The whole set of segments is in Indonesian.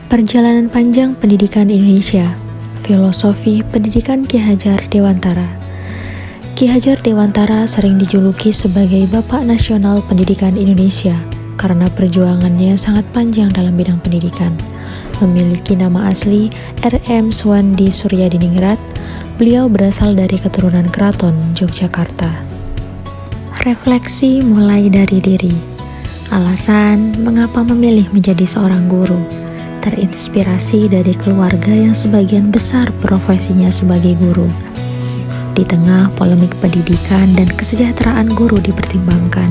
Perjalanan panjang pendidikan Indonesia, filosofi pendidikan Ki Hajar Dewantara. Ki Hajar Dewantara sering dijuluki sebagai Bapak Nasional Pendidikan Indonesia karena perjuangannya sangat panjang dalam bidang pendidikan. Memiliki nama asli R.M. Suwandi Suryadiningrat, beliau berasal dari keturunan keraton Yogyakarta. Refleksi mulai dari diri. Alasan mengapa memilih menjadi seorang guru. Terinspirasi dari keluarga yang sebagian besar profesinya sebagai guru. Di tengah polemik pendidikan dan kesejahteraan guru dipertimbangkan.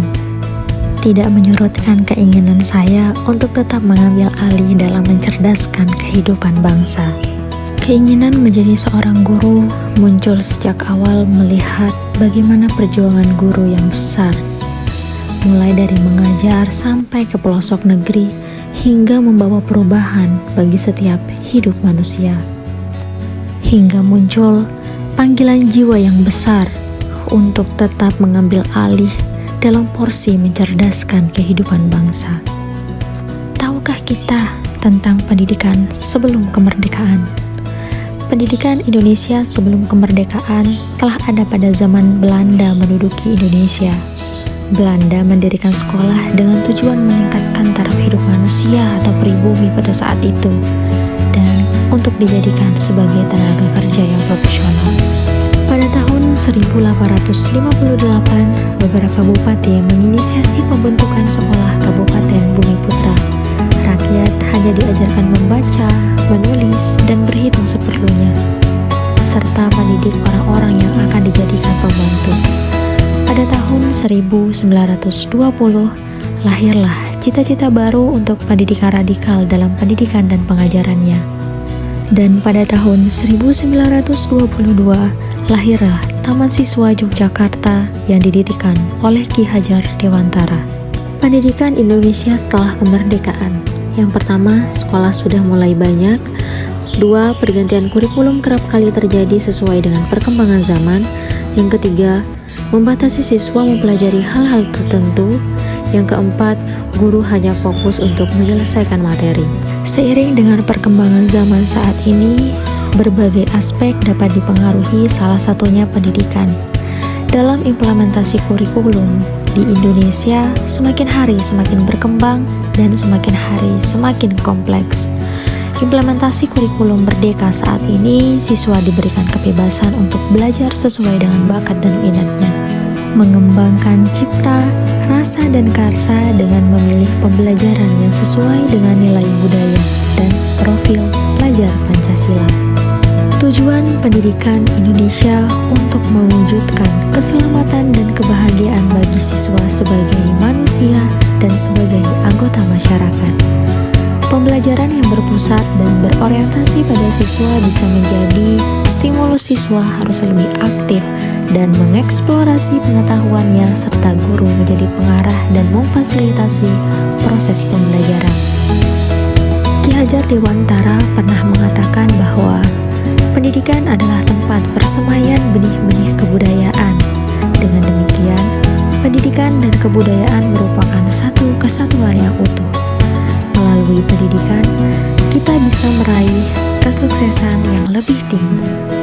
Tidak menyurutkan keinginan saya untuk tetap mengambil alih dalam mencerdaskan kehidupan bangsa. Keinginan menjadi seorang guru muncul sejak awal melihat bagaimana perjuangan guru yang besar. Mulai dari mengajar sampai ke pelosok negeri, hingga membawa perubahan bagi setiap hidup manusia. Hingga muncul panggilan jiwa yang besar untuk tetap mengambil alih dalam porsi mencerdaskan kehidupan bangsa. Tahukah kita tentang pendidikan sebelum kemerdekaan? Pendidikan Indonesia sebelum kemerdekaan telah ada pada zaman Belanda menduduki Indonesia. Belanda mendirikan sekolah dengan tujuan meningkatkan taraf hidup manusia atau pribumi pada saat itu dan untuk dijadikan sebagai tenaga kerja yang profesional. Pada tahun 1858, beberapa bupati menginisiasi pembentukan sekolah Kabupaten Bumiputra. Rakyat hanya diajarkan membaca, menulis, dan berhitung seperlunya, serta mendidik orang-orang yang akan dijadikan pembantu. Pada tahun 1920, lahirlah cita-cita baru untuk pendidikan radikal dalam pendidikan dan pengajarannya. Dan pada tahun 1922, lahirlah Taman Siswa Yogyakarta yang didirikan oleh Ki Hajar Dewantara. Pendidikan Indonesia setelah kemerdekaan. Yang pertama, sekolah sudah mulai banyak. Dua, pergantian kurikulum kerap kali terjadi sesuai dengan perkembangan zaman. Yang ketiga, membatasi siswa mempelajari hal-hal tertentu. Yang keempat, guru hanya fokus untuk menyelesaikan materi. Seiring dengan perkembangan zaman saat ini, berbagai aspek dapat dipengaruhi, salah satunya pendidikan. Dalam implementasi kurikulum di Indonesia, semakin hari semakin berkembang dan semakin hari semakin kompleks. Implementasi kurikulum merdeka saat ini, siswa diberikan kebebasan untuk belajar sesuai dengan bakat dan minatnya, mengembangkan cipta, rasa, dan karsa dengan memilih pembelajaran yang sesuai dengan nilai budaya dan profil pelajar Pancasila. Tujuan pendidikan Indonesia untuk mewujudkan keselamatan dan kebahagiaan bagi siswa sebagai manusia dan sebagai anggota masyarakat. Pembelajaran yang berpusat dan berorientasi pada siswa bisa menjadi stimulus siswa harus lebih aktif dan mengeksplorasi pengetahuannya serta guru menjadi pengarah dan memfasilitasi proses pembelajaran. Ki Hajar Dewantara pernah mengatakan bahwa pendidikan adalah tempat persemaian benih-benih kebudayaan. Dengan demikian, pendidikan dan kebudayaan merupakan satu kesatuan yang utuh. Melalui pendidikan, kita bisa meraih kesuksesan yang lebih tinggi.